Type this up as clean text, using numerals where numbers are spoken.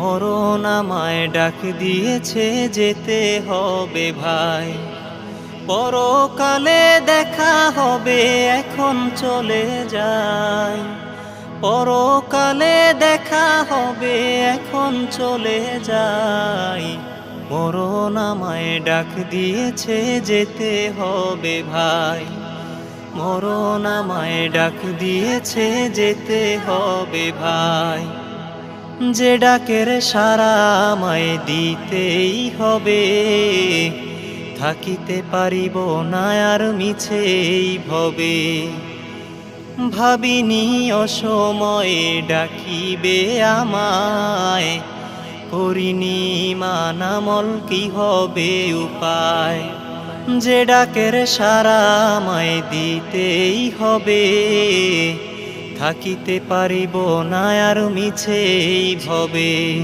মরণ আমায় ডাক দিয়েছে, যেতে হবে ভাই। পরকালে দেখা হবে, এখন চলে যাই। পরকালে দেখা হবে, এখন চলে যাই। মরণ আমায় ডাক দিয়েছে, যেতে হবে ভাই। মরণ আমায় ডাক দিয়েছে, যেতে হবে ভাই। যে ডাকের সাড়া আমায় দিতেই হবে, থাকিতে পারিব না আর মিছেই ভবে। ভাবিনি অসময়ে ডাকিবে আমায়, করিনি মানামল কি হবে উপায়। যে ডাকের সাড়া আমায় দিতেই হবে, থাকিতে পারিব না আর মিছেই ভবে।